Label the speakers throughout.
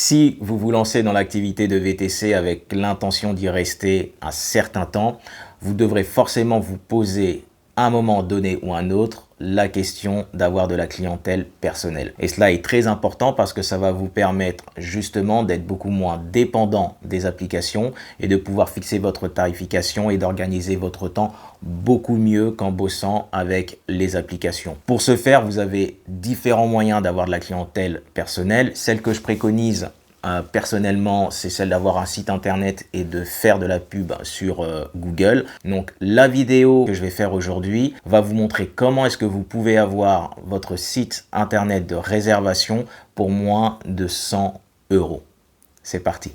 Speaker 1: Si vous vous lancez dans l'activité de VTC avec l'intention d'y rester un certain temps, vous devrez forcément vous poser à un moment donné ou un autre la question d'avoir de la clientèle personnelle. Et cela est très important parce que ça va vous permettre justement d'être beaucoup moins dépendant des applications et de pouvoir fixer votre tarification et d'organiser votre temps beaucoup mieux qu'en bossant avec les applications. Pour ce faire, vous avez différents moyens d'avoir de la clientèle personnelle. Celle que je préconise personnellement, c'est celle d'avoir un site internet et de faire de la pub sur Google. Donc la vidéo que je vais faire aujourd'hui va vous montrer comment est-ce que vous pouvez avoir votre site internet de réservation pour moins de 100 euros. C'est parti.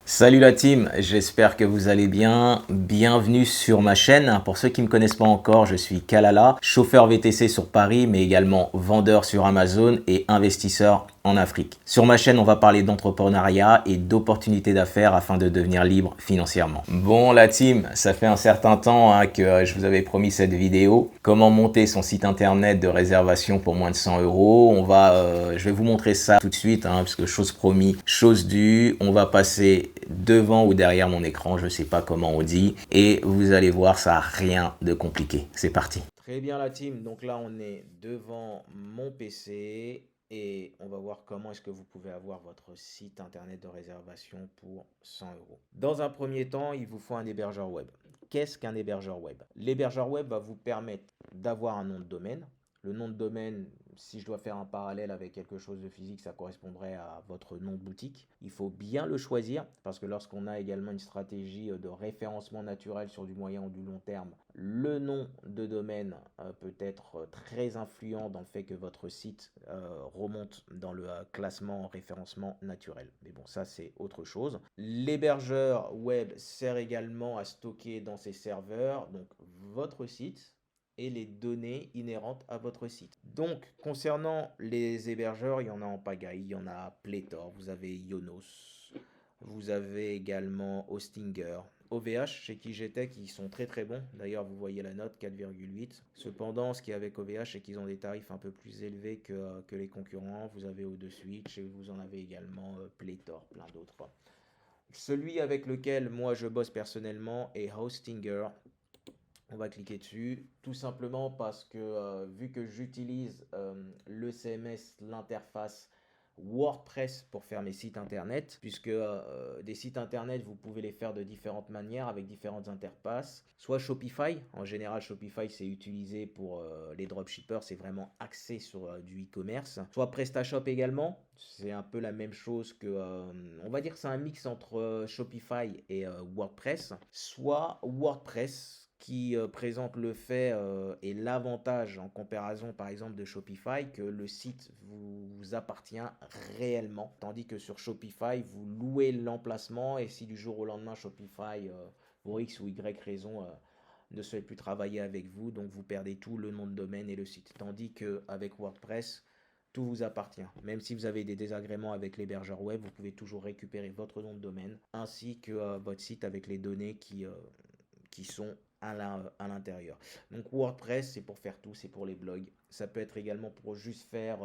Speaker 1: Salut la team, j'espère que vous allez bien. Bienvenue sur ma chaîne. Pour ceux qui ne me connaissent pas encore, je suis Kalala, chauffeur VTC sur Paris, mais également vendeur sur Amazon et investisseur en Afrique. Sur ma chaîne, on va parler d'entrepreneuriat et d'opportunités d'affaires afin de devenir libre financièrement. Bon la team, ça fait un certain temps que je vous avais promis cette vidéo. Comment monter son site internet de réservation pour moins de 100 euros. Je vais vous montrer ça tout de suite, parce que chose promis, chose due. On va passer devant ou derrière mon écran, je ne sais pas comment on dit. Et vous allez voir, ça n'a rien de compliqué. C'est parti. Très bien la team, donc là on est devant mon PC. Et on va voir comment est-ce que vous pouvez avoir votre site internet de réservation pour 100 euros. Dans un premier temps, il vous faut un hébergeur web. Qu'est-ce qu'un hébergeur web? L'hébergeur web va vous permettre d'avoir un nom de domaine. Le nom de domaine, si je dois faire un parallèle avec quelque chose de physique, ça correspondrait à votre nom de boutique. Il faut bien le choisir parce que lorsqu'on a également une stratégie de référencement naturel sur du moyen ou du long terme, le nom de domaine peut être très influent dans le fait que votre site remonte dans le classement en référencement naturel. Mais bon, ça c'est autre chose. L'hébergeur web sert également à stocker dans ses serveurs donc votre site et les données inhérentes à votre site. Donc, concernant les hébergeurs, il y en a en pagaille, il y en a pléthore. Vous avez Yonos, vous avez également Hostinger, OVH, chez qui j'étais, qui sont très très bons. D'ailleurs, vous voyez la note, 4,8. Cependant, ce qui est avec OVH, c'est qu'ils ont des tarifs un peu plus élevés que les concurrents. Vous avez O2Switch et vous en avez également pléthore, plein d'autres. Celui avec lequel moi je bosse personnellement est Hostinger. On va cliquer dessus, tout simplement parce que vu que j'utilise le CMS, l'interface WordPress pour faire mes sites internet, puisque des sites internet, vous pouvez les faire de différentes manières avec différentes interfaces. Soit Shopify, en général Shopify c'est utilisé pour les dropshippers, c'est vraiment axé sur du e-commerce. Soit PrestaShop également, c'est un peu la même chose que, on va dire que c'est un mix entre Shopify et WordPress. Soit WordPress, qui présente le fait et l'avantage en comparaison par exemple de Shopify que le site vous appartient réellement, tandis que sur Shopify vous louez l'emplacement et si du jour au lendemain Shopify pour X ou Y raison ne souhaite plus travailler avec vous, donc vous perdez tout, le nom de domaine et le site, tandis qu'avec WordPress tout vous appartient. Même si vous avez des désagréments avec l'hébergeur web, vous pouvez toujours récupérer votre nom de domaine ainsi que votre site avec les données qui sont à l'intérieur. Donc WordPress, c'est pour faire tout, c'est pour les blogs. Ça peut être également pour juste faire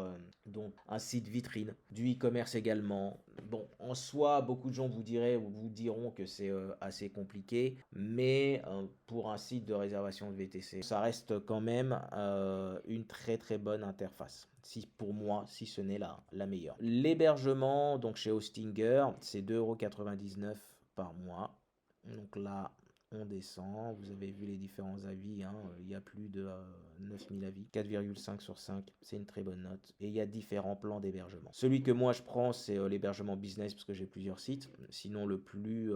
Speaker 1: donc un site vitrine, du e-commerce également. Bon, en soi, beaucoup de gens vous diront que c'est assez compliqué, mais pour un site de réservation de VTC, ça reste quand même une très très bonne interface. Pour moi, si ce n'est la meilleure. L'hébergement, donc chez Hostinger, c'est 2,99 € par mois. Donc là, on descend, vous avez vu les différents avis, il y a plus de 9000 avis, 4,5 sur 5, c'est une très bonne note. Et il y a différents plans d'hébergement. Celui que moi je prends, c'est l'hébergement business parce que j'ai plusieurs sites. Sinon le plus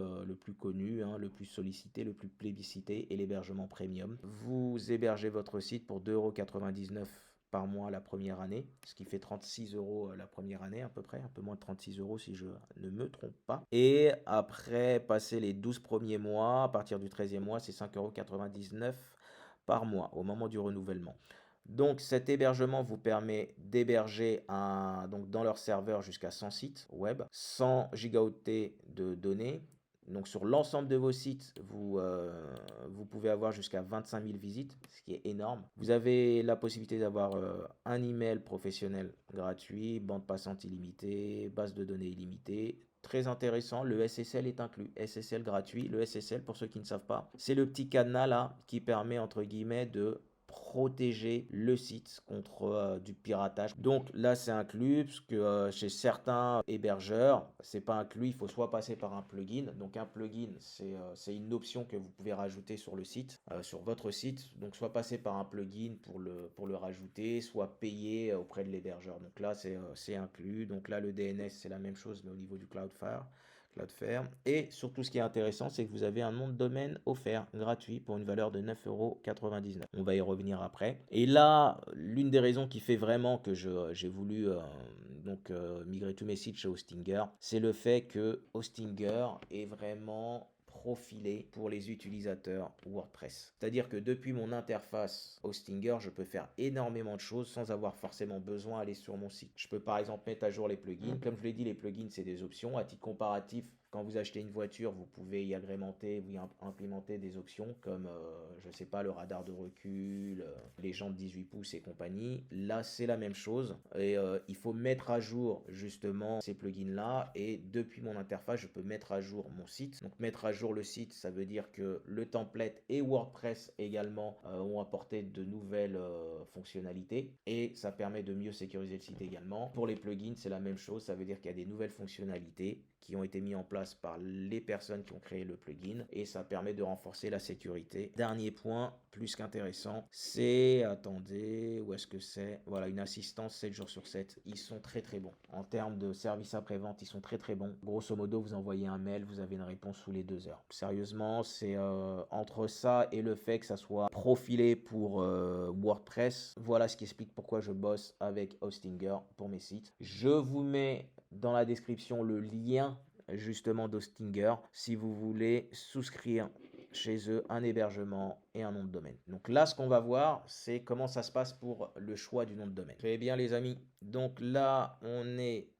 Speaker 1: connu, le plus sollicité, le plus plébiscité est l'hébergement premium. Vous hébergez votre site pour 2,99 € par mois la première année, ce qui fait 36 € la première année à peu près, un peu moins de 36 € si je ne me trompe pas. Et après, passer les 12 premiers mois, à partir du 13e mois, c'est 5,99 € par mois au moment du renouvellement. Donc cet hébergement vous permet d'héberger donc dans leur serveur jusqu'à 100 sites web, 100 gigaoctets de données. Donc sur l'ensemble de vos sites, vous pouvez avoir jusqu'à 25 000 visites, ce qui est énorme. Vous avez la possibilité d'avoir un email professionnel gratuit, bande passante illimitée, base de données illimitée. Très intéressant, le SSL est inclus, SSL gratuit. Le SSL, pour ceux qui ne savent pas, c'est le petit cadenas là qui permet entre guillemets de protéger le site contre du piratage. Donc là c'est inclus parce que chez certains hébergeurs c'est pas inclus, il faut soit passer par un plugin. Donc un plugin c'est une option que vous pouvez rajouter sur le site, sur votre site. Donc soit passer par un plugin pour le rajouter, soit payer auprès de l'hébergeur. Donc là c'est inclus. Donc là le DNS c'est la même chose mais au niveau du Cloudflare. Et surtout, ce qui est intéressant, c'est que vous avez un nom de domaine offert, gratuit, pour une valeur de 9,99 €. On va y revenir après. Et là, l'une des raisons qui fait vraiment que j'ai voulu migrer tous mes sites chez Hostinger, c'est le fait que Hostinger est vraiment profilé pour les utilisateurs WordPress. C'est-à-dire que depuis mon interface Hostinger, je peux faire énormément de choses sans avoir forcément besoin d'aller sur mon site. Je peux par exemple mettre à jour les plugins. Comme je l'ai dit, les plugins, c'est des options. À titre comparatif, quand vous achetez une voiture, vous pouvez y agrémenter, vous y implémenter des options comme, je ne sais pas, le radar de recul, les jantes 18 pouces et compagnie. Là, c'est la même chose. Et il faut mettre à jour justement ces plugins-là. Et depuis mon interface, je peux mettre à jour mon site. Donc, mettre à jour le site, ça veut dire que le template et WordPress également ont apporté de nouvelles fonctionnalités. Et ça permet de mieux sécuriser le site également. Pour les plugins, c'est la même chose. Ça veut dire qu'il y a des nouvelles fonctionnalités qui ont été mises en place par les personnes qui ont créé le plugin et ça permet de renforcer la sécurité. Dernier point, plus qu'intéressant, c'est, attendez, où est-ce que c'est? Voilà, une assistance 7 jours sur 7. Ils sont très très bons. En termes de service après-vente, ils sont très très bons. Grosso modo, vous envoyez un mail, vous avez une réponse sous les 2 heures. Sérieusement, c'est entre ça et le fait que ça soit profilé pour WordPress, voilà ce qui explique pourquoi je bosse avec Hostinger pour mes sites. Je vous mets dans la description le lien justement d'Hostinger si vous voulez souscrire chez eux un hébergement et un nom de domaine. Donc là, ce qu'on va voir, c'est comment ça se passe pour le choix du nom de domaine. Très bien les amis. Donc là, on est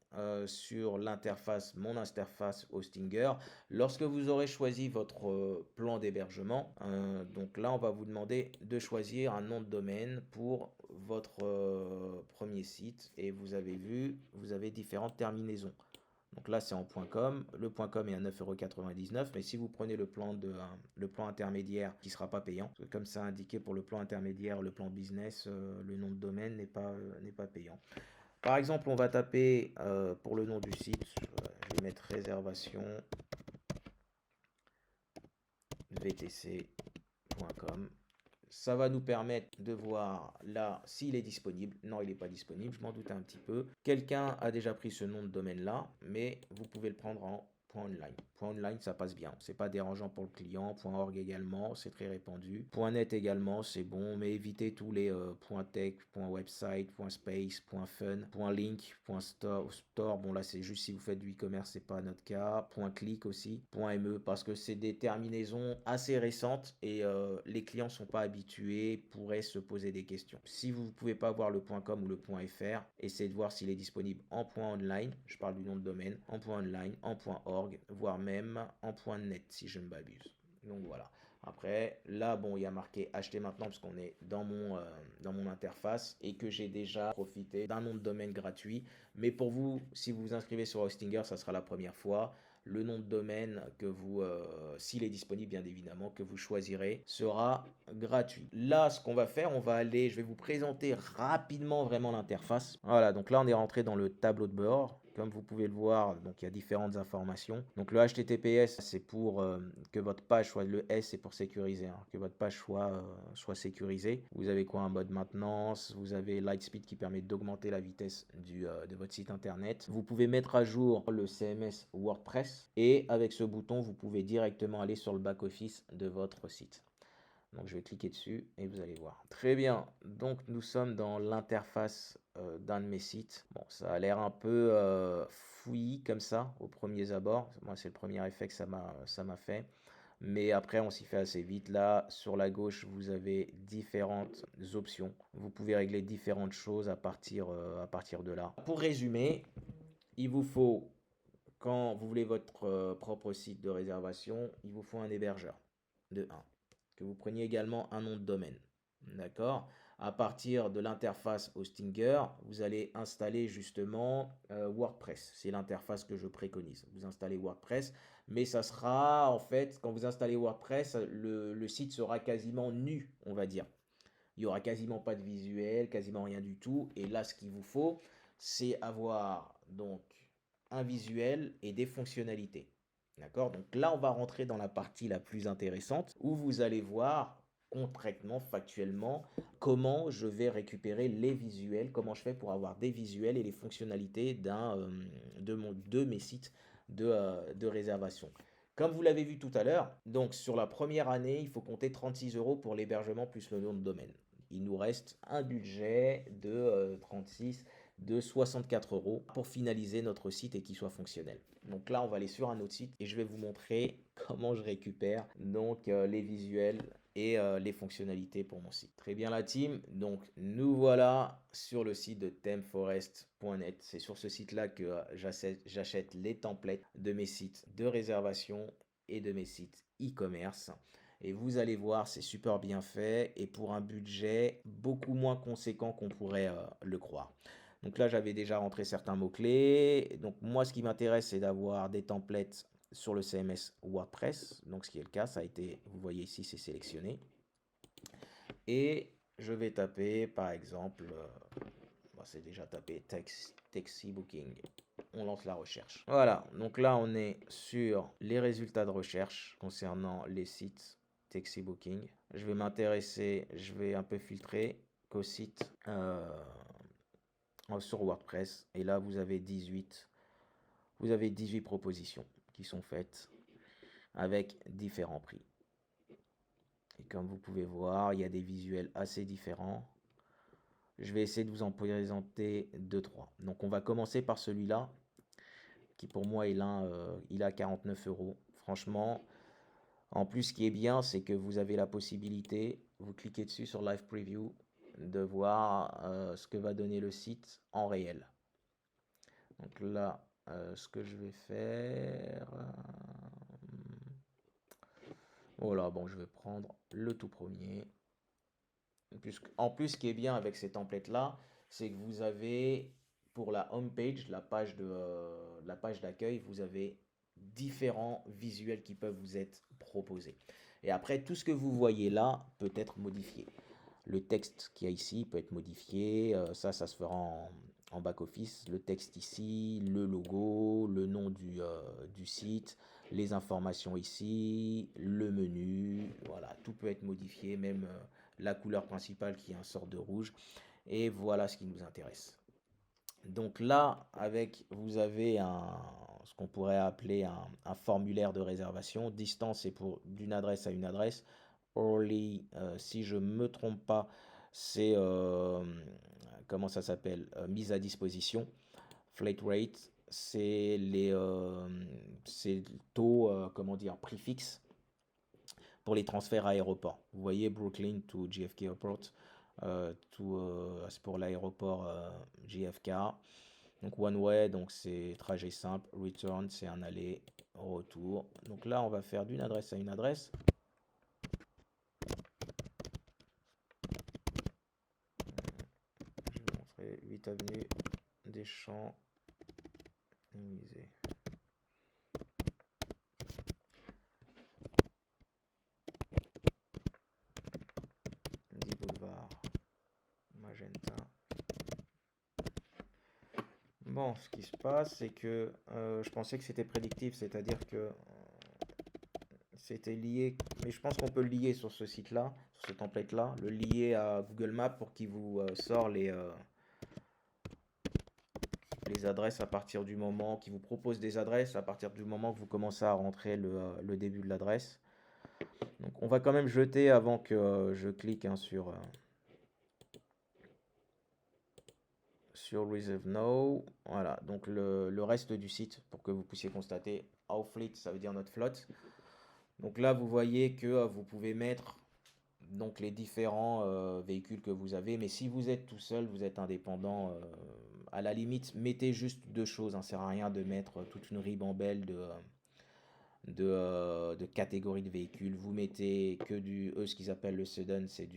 Speaker 1: sur l'interface, mon interface Hostinger. Lorsque vous aurez choisi votre plan d'hébergement, donc là, on va vous demander de choisir un nom de domaine pour votre premier site. Et vous avez vu, vous avez différentes terminaisons. Donc là, c'est en .com. Le .com est à 9,99 €. Mais si vous prenez le plan intermédiaire qui ne sera pas payant, parce que comme ça indiqué pour le plan intermédiaire, le plan business, le nom de domaine n'est pas payant. Par exemple, on va taper pour le nom du site, je vais mettre réservation vtc.com. Ça va nous permettre de voir là s'il est disponible. Non, il n'est pas disponible, je m'en doutais un petit peu. Quelqu'un a déjà pris ce nom de domaine là, mais vous pouvez le prendre en .online. .online, ça passe bien. C'est pas dérangeant pour le client. .org également, c'est très répandu. .net également, c'est bon, mais évitez tous les .tech, .website, .space, .fun, .link, .store. Bon là, c'est juste si vous faites du e-commerce, c'est pas notre cas. .click aussi, .me, parce que c'est des terminaisons assez récentes et les clients sont pas habitués, pourraient se poser des questions. Si vous ne pouvez pas voir le .com ou le .fr, essayez de voir s'il est disponible en .online. Je parle du nom de domaine, en .online, en .org, voire même en .net si je ne m'abuse. Donc voilà. Après, là, bon, il y a marqué acheter maintenant parce qu'on est dans mon interface et que j'ai déjà profité d'un nom de domaine gratuit. Mais pour vous, si vous vous inscrivez sur Hostinger, ça sera la première fois. Le nom de domaine que vous, s'il est disponible bien évidemment, que vous choisirez, sera gratuit. Là, ce qu'on va faire, je vais vous présenter rapidement vraiment l'interface. Voilà, donc là, on est rentré dans le tableau de bord. Comme vous pouvez le voir, donc il y a différentes informations. Donc le HTTPS, c'est pour que votre page soit, le S c'est pour sécuriser, hein, que votre page soit sécurisée. Vous avez quoi? Un mode maintenance, vous avez Lightspeed qui permet d'augmenter la vitesse de votre site internet. Vous pouvez mettre à jour le CMS WordPress et avec ce bouton, vous pouvez directement aller sur le back-office de votre site. Donc je vais cliquer dessus et vous allez voir. Très bien, donc nous sommes dans l'interface d'un de mes sites. Bon, ça a l'air un peu fouillis comme ça au premier abord. Moi, c'est le premier effet que ça m'a fait. Mais après, on s'y fait assez vite. Là, sur la gauche, vous avez différentes options. Vous pouvez régler différentes choses à partir de là. Pour résumer, il vous faut, quand vous voulez votre propre site de réservation, il vous faut un hébergeur de 1. Que vous preniez également un nom de domaine. D'accord? À partir de l'interface Hostinger, vous allez installer justement WordPress. C'est l'interface que je préconise. Vous installez WordPress, mais ça sera en fait, quand vous installez WordPress, le site sera quasiment nu, on va dire. Il n'y aura quasiment pas de visuel, quasiment rien du tout. Et là, ce qu'il vous faut, c'est avoir donc un visuel et des fonctionnalités. D'accord? Donc là, on va rentrer dans la partie la plus intéressante où vous allez voir concrètement, factuellement, comment je vais récupérer les visuels, comment je fais pour avoir des visuels et les fonctionnalités de mes sites de réservation. Comme vous l'avez vu tout à l'heure, donc sur la première année, il faut compter 36 € pour l'hébergement plus le nom de domaine. Il nous reste un budget de 36, de 64 € pour finaliser notre site et qu'il soit fonctionnel. Donc là, on va aller sur un autre site et je vais vous montrer comment je récupère donc les visuels et les fonctionnalités pour mon site. Très bien la team, donc nous voilà sur le site de themeforest.net. C'est sur ce site-là que j'achète les templates de mes sites de réservation et de mes sites e-commerce. Et vous allez voir, c'est super bien fait et pour un budget beaucoup moins conséquent qu'on pourrait le croire. Donc là, j'avais déjà rentré certains mots-clés. Donc moi, ce qui m'intéresse, c'est d'avoir des templates sur le CMS WordPress. Donc ce qui est le cas, ça a été, vous voyez ici, c'est sélectionné. Et je vais taper, par exemple, c'est déjà tapé, Taxi Booking. On lance la recherche. Voilà, donc là, on est sur les résultats de recherche concernant les sites Taxi Booking. Je vais m'intéresser, je vais un peu filtrer qu'au site sur WordPress. Et là, vous avez 18 propositions qui sont faites avec différents prix. Et comme vous pouvez voir, il y a des visuels assez différents. Je vais essayer de vous en présenter 2-3. Donc on va commencer par celui-là, qui pour moi il a 49 €. Franchement, en plus ce qui est bien, c'est que vous avez la possibilité, vous cliquez dessus sur Live Preview, de voir ce que va donner le site en réel. Donc là, ce que je vais faire... voilà, bon, je vais prendre le tout premier. En plus, ce qui est bien avec ces templates-là, c'est que vous avez, pour la home page, la page d'accueil, vous avez différents visuels qui peuvent vous être proposés. Et après, tout ce que vous voyez là peut être modifié. Le texte qu'il y a ici peut être modifié. Ça se fera en back-office. Le texte ici, le logo, le nom du site, les informations ici, le menu. Voilà, tout peut être modifié, même la couleur principale qui est un sort de rouge. Et voilà ce qui nous intéresse. Donc là, vous avez ce qu'on pourrait appeler un formulaire de réservation. Distance, c'est pour d'une adresse à une adresse. Early, si je me trompe pas, c'est comment ça s'appelle, mise à disposition. Flat rate, c'est c'est le taux, comment dire, prix fixe pour les transferts aéroports. Vous voyez Brooklyn to JFK Airport, c'est pour l'aéroport JFK. Donc one way, donc c'est trajet simple. Return, c'est un aller, retour. Donc là, on va faire d'une adresse à une adresse. Je vais montrer 8 avenue des Champs Élysées. 10 boulevard Magenta. Bon, ce qui se passe, c'est que je pensais que c'était prédictif, c'est-à-dire que c'était lié, mais je pense qu'on peut le lier sur ce site-là, sur ce template-là, le lier à Google Maps pour qu'il vous sort les adresses à partir du moment, qui vous propose des adresses à partir du moment que vous commencez à rentrer le début de l'adresse. Donc on va quand même jeter avant que je clique sur Reserve Now. Voilà, donc le reste du site pour que vous puissiez constater Our Fleet, ça veut dire notre flotte. Donc là, vous voyez que vous pouvez mettre donc les différents véhicules que vous avez. Mais si vous êtes tout seul, vous êtes indépendant, à la limite, mettez juste deux choses, hein. Ça sert à rien de mettre toute une ribambelle de catégories de véhicules. Vous mettez que eux, ce qu'ils appellent le sedan, c'est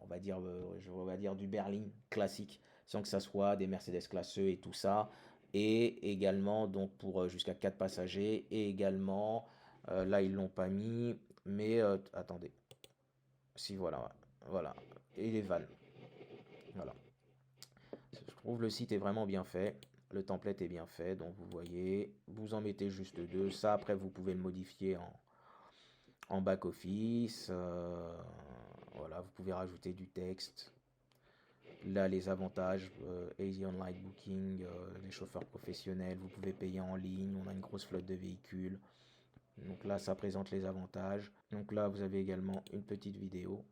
Speaker 1: on va dire du berline classique, sans que ça soit des Mercedes classe E et tout ça. Et également, donc pour jusqu'à 4 passagers, et également, là ils l'ont pas mis, mais attendez, si voilà, ouais, voilà, et les vannes, voilà. Je trouve le site est vraiment bien fait. Le template est bien fait, donc vous voyez, vous en mettez juste deux. Ça, après, vous pouvez le modifier en back-office. Voilà, vous pouvez rajouter du texte. Là, les avantages, Easy Online Booking, les chauffeurs professionnels, vous pouvez payer en ligne. On a une grosse flotte de véhicules. Donc là, ça présente les avantages. Donc là, vous avez également une petite vidéo.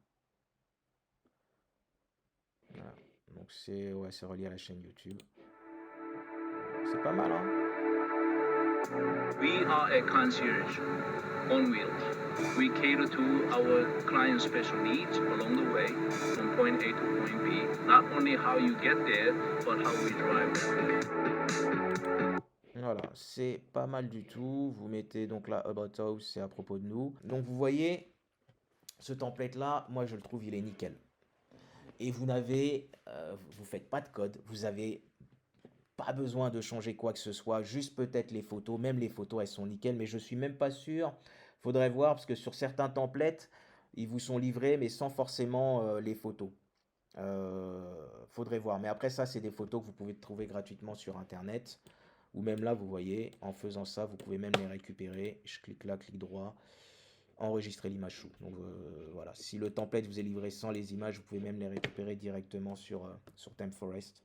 Speaker 1: Voilà. Donc c'est ouais, c'est relié à la chaîne YouTube. C'est pas mal, hein?
Speaker 2: We are a concierge on wheels. We cater to our clients' special needs along the way from point A to point B. Not only how you get there, but how we drive there.
Speaker 1: Voilà, c'est pas mal du tout. Vous mettez donc là About Us, c'est à propos de nous. Donc vous voyez, ce template là, moi je le trouve il est nickel. Et vous faites pas de code, vous avez pas besoin de changer quoi que ce soit, juste peut-être les photos, même les photos elles sont nickel, mais je suis même pas sûr. Faudrait voir parce que sur certains templates, ils vous sont livrés mais sans forcément les photos. Faudrait voir. Mais après ça, c'est des photos que vous pouvez trouver gratuitement sur internet. Ou même là, vous voyez, en faisant ça, vous pouvez même les récupérer. Je clique là, clic droit, enregistrer l'image sous. Donc voilà, si le template vous est livré sans les images, vous pouvez même les récupérer directement sur ThemeForest.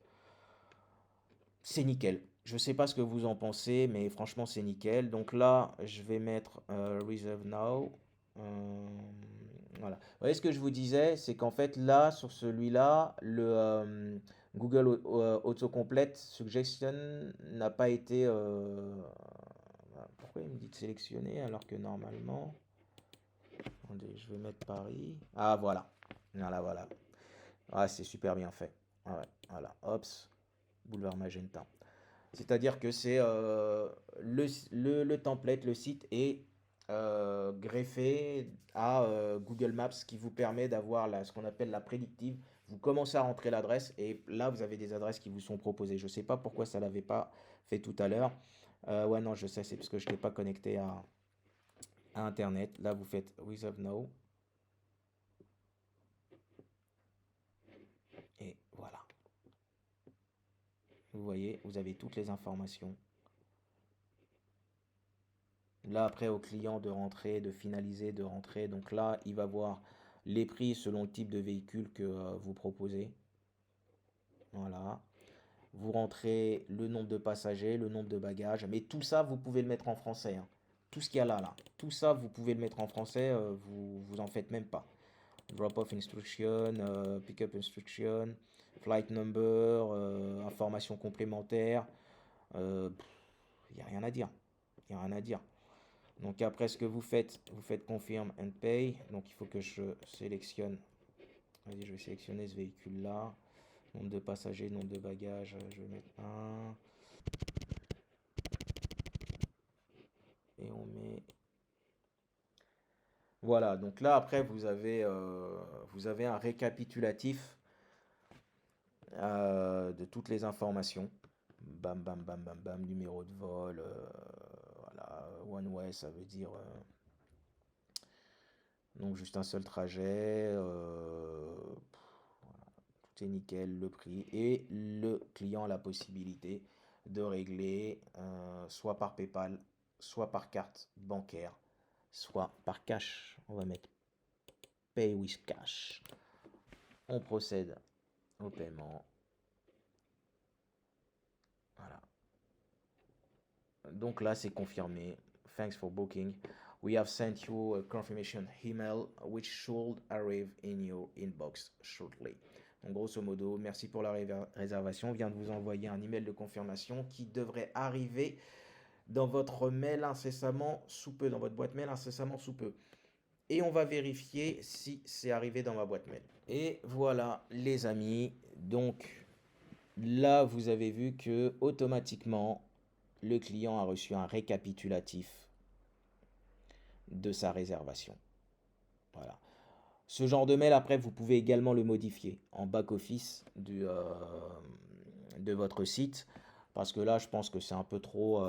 Speaker 1: C'est nickel. Je sais pas ce que vous en pensez, mais franchement, c'est nickel. Donc là, je vais mettre Reserve Now. Euh, voilà. Vous voyez ce que je vous disais, c'est qu'en fait, là, sur celui-là, le Google Autocomplete Suggestion n'a pas été. Pourquoi il me dit de sélectionner alors que normalement. Attendez, je vais mettre Paris. Ah, voilà. Voilà, voilà. Ah, c'est super bien fait. Ah ouais, voilà. Hops, Boulevard Magenta. C'est-à-dire que c'est le template, le site est greffé à Google Maps qui vous permet d'avoir ce qu'on appelle la prédictive. Vous commencez à rentrer l'adresse et là vous avez des adresses qui vous sont proposées. Je ne sais pas pourquoi ça ne l'avait pas fait tout à l'heure. Ouais, non, je sais, c'est parce que je ne l'ai pas connecté à Internet. Là, vous faites Reserve Now. Et voilà. Vous voyez, vous avez toutes les informations. Là, après, au client de rentrer, de finaliser, de rentrer. Donc là, il va voir les prix selon le type de véhicule que vous proposez. Voilà. Vous rentrez le nombre de passagers, le nombre de bagages. Mais tout ça, vous pouvez le mettre en français, hein. Tout ce qu'il y a là, là. Tout ça, vous pouvez le mettre en français. Vous en faites même pas. Drop-off instruction, pick-up instruction, flight number, information complémentaire. Il n'y a rien à dire. Il n'y a rien à dire. Donc après ce que vous faites confirm and pay. Donc il faut que je sélectionne. Vas-y, je vais sélectionner ce véhicule-là. Nombre de passagers, nombre de bagages, je vais mettre 1. Et on met. Voilà, donc là après vous avez un récapitulatif de toutes les informations. Bam, bam, bam, bam, bam, numéro de vol. Voilà, one way, ça veut dire donc juste un seul trajet. Voilà, tout est nickel, le prix. Et le client a la possibilité de régler soit par PayPal, soit par carte bancaire, soit par cash. On va mettre Pay with Cash. On procède au paiement. Voilà. Donc là, c'est confirmé. Thanks for booking. We have sent you a confirmation email which should arrive in your inbox shortly. Donc grosso modo, merci pour la réservation. On vient de vous envoyer un email de confirmation qui devrait arriver dans votre mail incessamment sous peu, dans votre boîte mail incessamment sous peu. Et on va vérifier si c'est arrivé dans ma boîte mail. Et voilà les amis, donc là vous avez vu que automatiquement le client a reçu un récapitulatif de sa réservation. Voilà. Ce genre de mail, après, vous pouvez également le modifier en back-office de votre site. Parce que là, je pense que c'est un peu trop...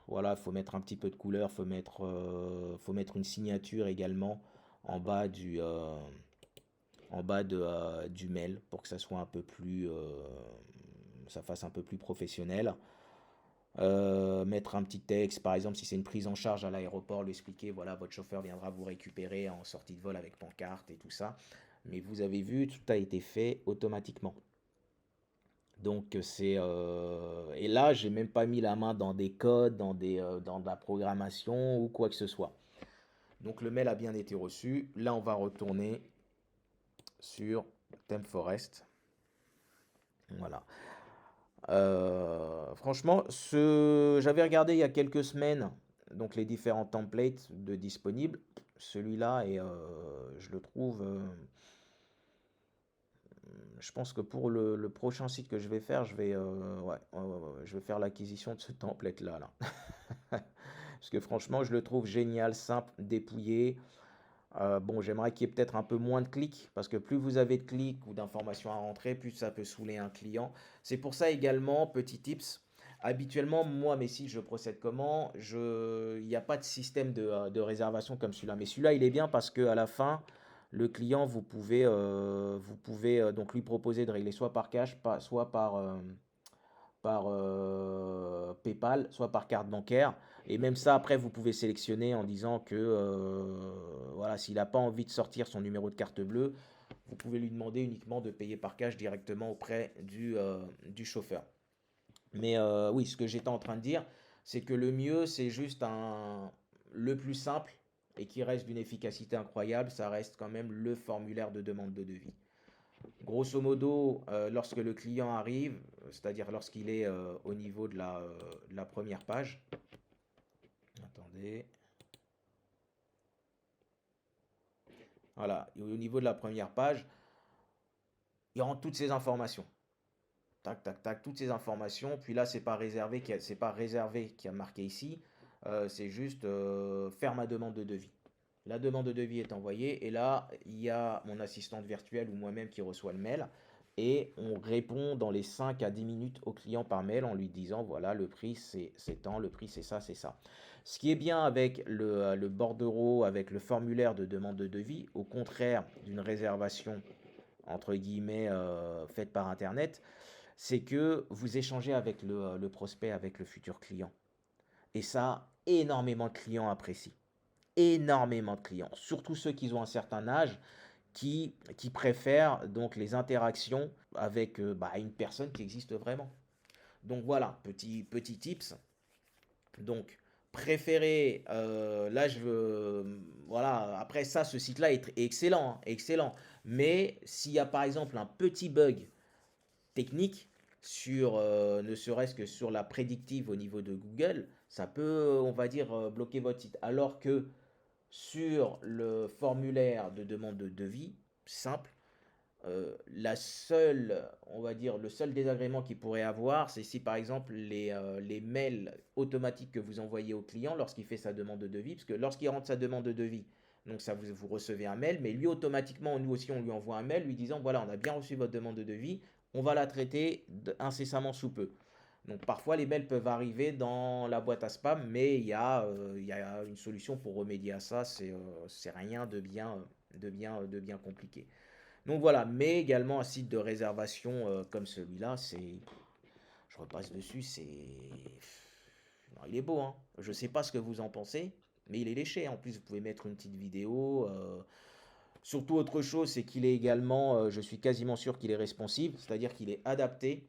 Speaker 1: voilà, il faut mettre un petit peu de couleur, faut mettre une signature également en bas du mail pour que ça soit un peu plus... ça fasse un peu plus professionnel. Mettre un petit texte, par exemple, si c'est une prise en charge à l'aéroport, lui expliquer, voilà, votre chauffeur viendra vous récupérer en sortie de vol avec pancarte et tout ça. Mais vous avez vu, tout a été fait automatiquement. Donc et là, j'ai même pas mis la main dans des codes, dans de la programmation ou quoi que ce soit. Donc le mail a bien été reçu. Là, on va retourner sur ThemeForest. Voilà. Franchement, j'avais regardé il y a quelques semaines donc les différents templates de disponibles. Celui-là, et je le trouve. Je pense que pour le prochain site que je vais faire, je vais faire l'acquisition de ce template-là, là. Parce que franchement, je le trouve génial, simple, dépouillé. Bon, j'aimerais qu'il y ait peut-être un peu moins de clics, parce que plus vous avez de clics ou d'informations à rentrer, plus ça peut saouler un client. C'est pour ça également, petit tips, habituellement, moi, mes sites, je procède comment? Il n'y a pas de système de réservation comme celui-là. Mais celui-là, il est bien parce qu'à la fin, le client, vous pouvez donc lui proposer de régler soit par cash, soit par PayPal, soit par carte bancaire. Et même ça, après, vous pouvez sélectionner en disant que voilà, s'il n'a pas envie de sortir son numéro de carte bleue, vous pouvez lui demander uniquement de payer par cash directement auprès du chauffeur. Mais oui, ce que j'étais en train de dire, c'est que le mieux, c'est juste le plus simple et qui reste d'une efficacité incroyable, ça reste quand même le formulaire de demande de devis. Grosso modo, lorsque le client arrive, c'est-à-dire lorsqu'il est au niveau de la première page, attendez, voilà, et au niveau de la première page, il rentre toutes ces informations. Tac, tac, tac, toutes ces informations. Puis là, c'est pas réservé qui a marqué ici. C'est juste faire ma demande de devis. La demande de devis est envoyée et là, il y a mon assistante virtuelle ou moi-même qui reçoit le mail et on répond dans les 5 à 10 minutes au client par mail en lui disant voilà, le prix c'est tant, le prix c'est ça, c'est ça. Ce qui est bien avec le bordereau, avec le formulaire de demande de devis, au contraire d'une réservation entre guillemets faite par Internet, c'est que vous échangez avec le prospect, avec le futur client. Et ça, énormément de clients apprécient. Énormément de clients, surtout ceux qui ont un certain âge, qui préfèrent donc les interactions avec une personne qui existe vraiment. Donc voilà, petit tips. Donc, préférez, là je veux, voilà, après ça, ce site-là est excellent, hein, excellent. Mais s'il y a par exemple un petit bug technique sur, ne serait-ce que sur la prédictive au niveau de Google, ça peut, on va dire, bloquer votre site. Alors que sur le formulaire de demande de devis, simple, on va dire, le seul désagrément qu'il pourrait avoir, c'est si par exemple les mails automatiques que vous envoyez au client lorsqu'il fait sa demande de devis, parce que lorsqu'il rentre sa demande de devis, donc ça vous recevez un mail, mais lui automatiquement, nous aussi on lui envoie un mail lui disant voilà, on a bien reçu votre demande de devis, on va la traiter incessamment sous peu. Donc parfois les mails peuvent arriver dans la boîte à spam, mais il y a une solution pour remédier à ça, c'est rien de bien compliqué. Donc voilà, mais également un site de réservation comme celui-là, je repasse dessus, non, il est beau, hein. Je sais pas ce que vous en pensez, mais il est léché. En plus, vous pouvez mettre une petite vidéo. Surtout autre chose, c'est qu'il est également, je suis quasiment sûr qu'il est responsive, c'est-à-dire qu'il est adapté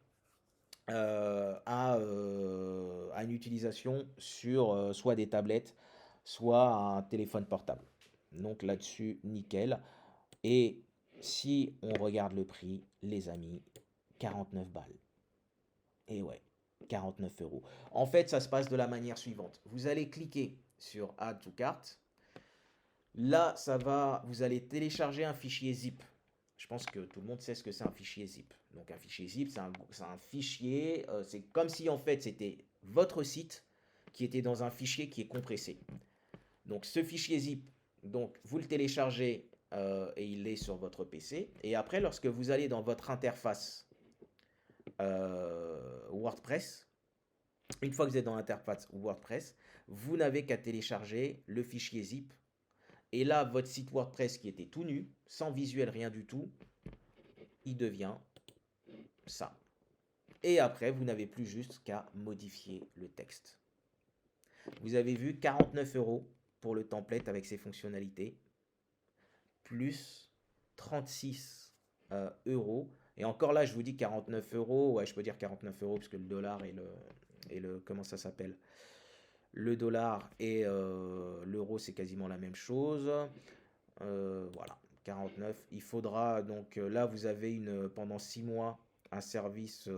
Speaker 1: à une utilisation sur soit des tablettes, soit un téléphone portable. Donc là-dessus, nickel. Et si on regarde le prix, les amis, 49 balles. Et ouais, 49 euros. En fait, ça se passe de la manière suivante. Vous allez cliquer sur Add to Cart. Là, vous allez télécharger un fichier zip. Je pense que tout le monde sait ce que c'est un fichier zip. Donc un fichier zip, c'est un fichier, c'est comme si en fait c'était votre site qui était dans un fichier qui est compressé. Donc ce fichier zip, donc vous le téléchargez et il est sur votre PC. Et après, lorsque vous allez dans votre interface WordPress, une fois que vous êtes dans l'interface WordPress, vous n'avez qu'à télécharger le fichier zip. Et là, votre site WordPress qui était tout nu, sans visuel, rien du tout, il devient ça. Et après, vous n'avez plus juste qu'à modifier le texte. Vous avez vu 49 euros pour le template avec ses fonctionnalités, plus 36 euros. Et encore là, je vous dis 49 euros. Ouais, je peux dire 49 euros parce que le dollar et le comment ça s'appelle? Le dollar et l'euro, c'est quasiment la même chose. Voilà, 49. Il faudra donc là, vous avez pendant 6 mois un service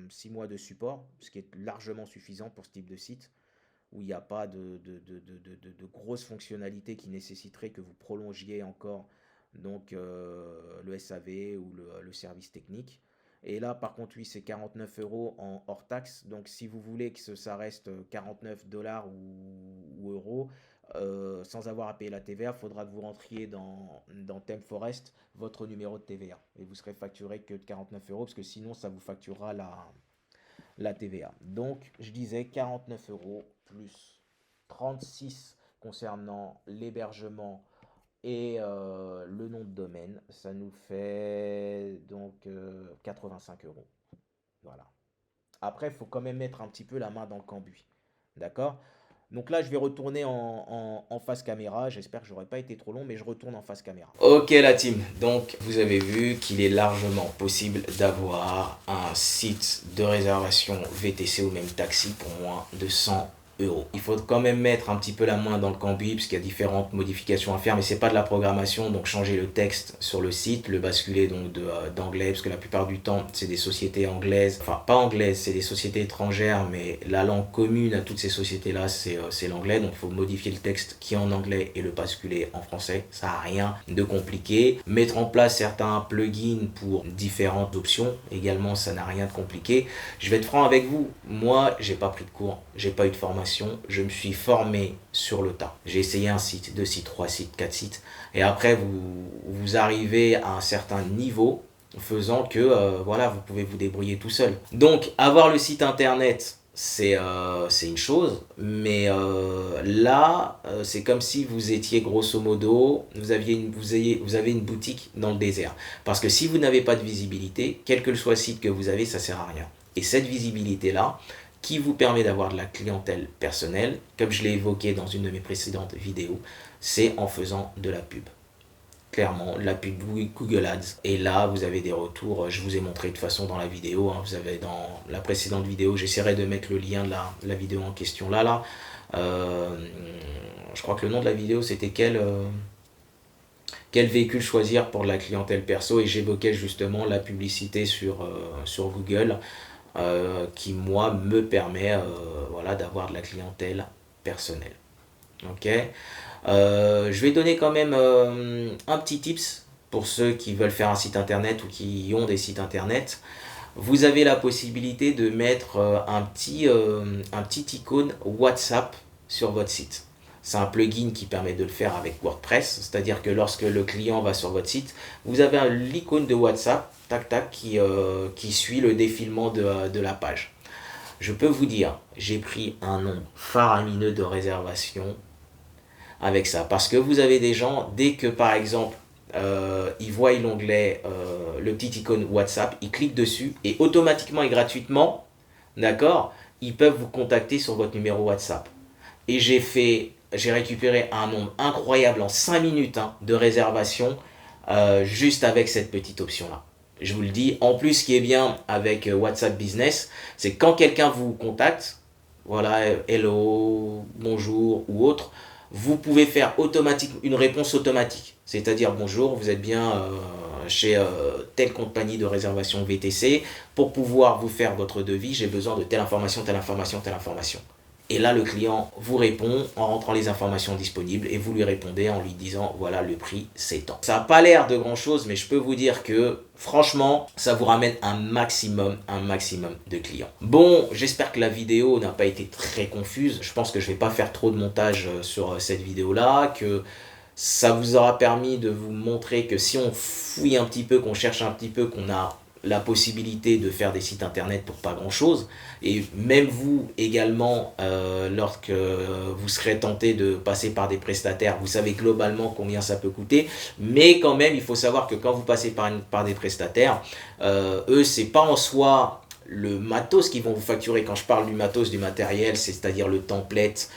Speaker 1: 6 mois de support, ce qui est largement suffisant pour ce type de site où il n'y a pas de grosses fonctionnalités qui nécessiteraient que vous prolongiez encore donc le SAV ou le service technique. Et là, par contre, oui, c'est 49 euros en hors taxe. Donc, si vous voulez que ça reste 49 dollars ou euros, sans avoir à payer la TVA, il faudra que vous rentriez dans ThemeForest votre numéro de TVA. Et vous serez facturé que de 49 euros, parce que sinon, ça vous facturera la TVA. Donc, je disais 49 euros plus 36 concernant l'hébergement et le nom de domaine, ça nous fait donc 85 euros. Voilà. Après, il faut quand même mettre un petit peu la main dans le cambouis. D'accord? Donc là, je vais retourner en face caméra. J'espère que j'aurai pas été trop long, mais je retourne en face caméra. Ok la team, donc vous avez vu qu'il est largement possible d'avoir un site de réservation VTC ou même taxi pour moins de 100 euros. Il faut quand même mettre un petit peu la main dans le cambouis parce qu'il y a différentes modifications à faire, mais c'est pas de la programmation, donc changer le texte sur le site, le basculer donc d'anglais, parce que la plupart du temps c'est des sociétés anglaises, enfin pas anglaises, c'est des sociétés étrangères, mais la langue commune à toutes ces sociétés là c'est l'anglais, donc il faut modifier le texte qui est en anglais et le basculer en français, ça n'a rien de compliqué. Mettre en place certains plugins pour différentes options, également ça n'a rien de compliqué. Je vais être franc avec vous, moi j'ai pas pris de cours, j'ai pas eu de formation, je me suis formé sur le tas. J'ai essayé un site, 2 sites, 3 sites, 4 sites. Et après, vous arrivez à un certain niveau faisant que voilà, vous pouvez vous débrouiller tout seul. Donc, avoir le site internet, c'est une chose. Mais là, c'est comme si vous étiez grosso modo, vous avez une boutique dans le désert. Parce que si vous n'avez pas de visibilité, quel que soit le site que vous avez, ça ne sert à rien. Et cette visibilité-là, qui vous permet d'avoir de la clientèle personnelle, comme je l'ai évoqué dans une de mes précédentes vidéos, c'est en faisant de la pub. Clairement, la pub Google Ads. Et là, vous avez des retours, je vous ai montré de toute façon dans la vidéo, hein, vous avez dans la précédente vidéo, j'essaierai de mettre le lien de la vidéo en question là. Je crois que le nom de la vidéo c'était quel véhicule choisir pour la clientèle perso, et j'évoquais justement la publicité sur Google. Qui moi me permet voilà, d'avoir de la clientèle personnelle. Ok, je vais donner quand même un petit tips pour ceux qui veulent faire un site internet ou qui ont des sites internet. Vous avez la possibilité de mettre un petit icône WhatsApp sur votre site. C'est un plugin qui permet de le faire avec WordPress, c'est-à-dire que lorsque le client va sur votre site, vous avez l'icône de WhatsApp, tac tac, qui suit le défilement de la page. Je peux vous dire, j'ai pris un nombre faramineux de réservations avec ça, parce que vous avez des gens, dès que par exemple, ils voient l'onglet, le petit icône WhatsApp, ils cliquent dessus et automatiquement et gratuitement, d'accord, ils peuvent vous contacter sur votre numéro WhatsApp. Et j'ai récupéré un nombre incroyable en 5 minutes de réservation juste avec cette petite option-là. Je vous le dis, en plus ce qui est bien avec WhatsApp Business, c'est quand quelqu'un vous contacte, voilà, hello, bonjour ou autre, vous pouvez faire une réponse automatique. C'est-à-dire bonjour, vous êtes bien chez telle compagnie de réservation VTC, pour pouvoir vous faire votre devis, j'ai besoin de telle information, telle information, telle information. Et là, le client vous répond en rentrant les informations disponibles et vous lui répondez en lui disant, voilà, le prix, c'est tant. Ça n'a pas l'air de grand chose, mais je peux vous dire que, franchement, ça vous ramène un maximum de clients. Bon, j'espère que la vidéo n'a pas été très confuse. Je pense que je ne vais pas faire trop de montage sur cette vidéo-là, que ça vous aura permis de vous montrer que si on fouille un petit peu, qu'on cherche un petit peu, qu'on a la possibilité de faire des sites internet pour pas grand chose, et même vous également lorsque vous serez tenté de passer par des prestataires, vous savez globalement combien ça peut coûter, mais quand même il faut savoir que quand vous passez par des prestataires, eux c'est pas en soi le matos qu'ils vont vous facturer. Quand je parle du matos, du matériel, c'est-à-dire le template,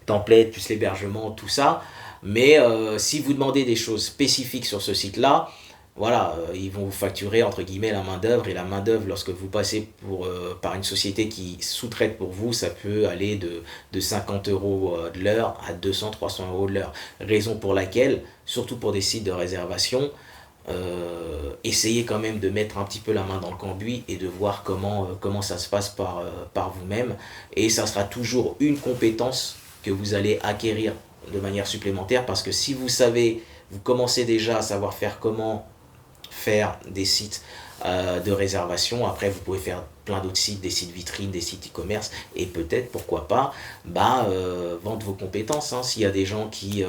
Speaker 1: template plus l'hébergement, tout ça, mais si vous demandez des choses spécifiques sur ce site là, voilà, ils vont vous facturer entre guillemets la main d'œuvre, et la main d'œuvre lorsque vous passez par une société qui sous-traite pour vous, ça peut aller de 50 € de l'heure à 200-300 € de l'heure. Raison pour laquelle, surtout pour des sites de réservation, essayez quand même de mettre un petit peu la main dans le cambouis et de voir comment ça se passe par vous-même, et ça sera toujours une compétence que vous allez acquérir de manière supplémentaire, parce que si vous savez, vous commencez déjà à savoir faire des sites de réservation, après vous pouvez faire plein d'autres sites, des sites vitrines, des sites e-commerce, et peut-être, pourquoi pas, vendre vos compétences, hein. S'il y a des gens qui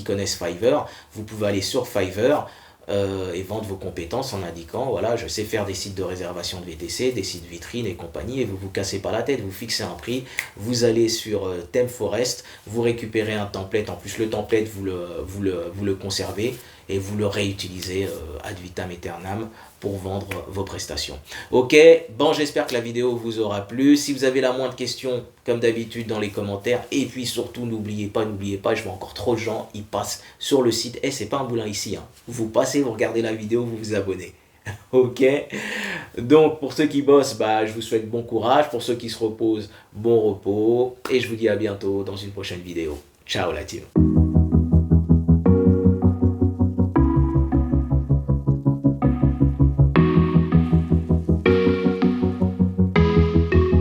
Speaker 1: connaissent Fiverr, vous pouvez aller sur Fiverr et vendre vos compétences en indiquant, voilà, je sais faire des sites de réservation de VTC, des sites vitrines et compagnie, et vous vous cassez pas la tête, vous fixez un prix, vous allez sur ThemeForest, vous récupérez un template, en plus le template vous le conservez et vous le réutilisez ad vitam aeternam pour vendre vos prestations. Ok, bon, j'espère que la vidéo vous aura plu. Si vous avez la moindre question, comme d'habitude, dans les commentaires. Et puis surtout, n'oubliez pas, je vois encore trop de gens, ils passent sur le site. Et c'est pas un boulin ici, hein. Vous passez, vous regardez la vidéo, vous vous abonnez. Ok, donc pour ceux qui bossent, je vous souhaite bon courage. Pour ceux qui se reposent, bon repos. Et je vous dis à bientôt dans une prochaine vidéo. Ciao la team.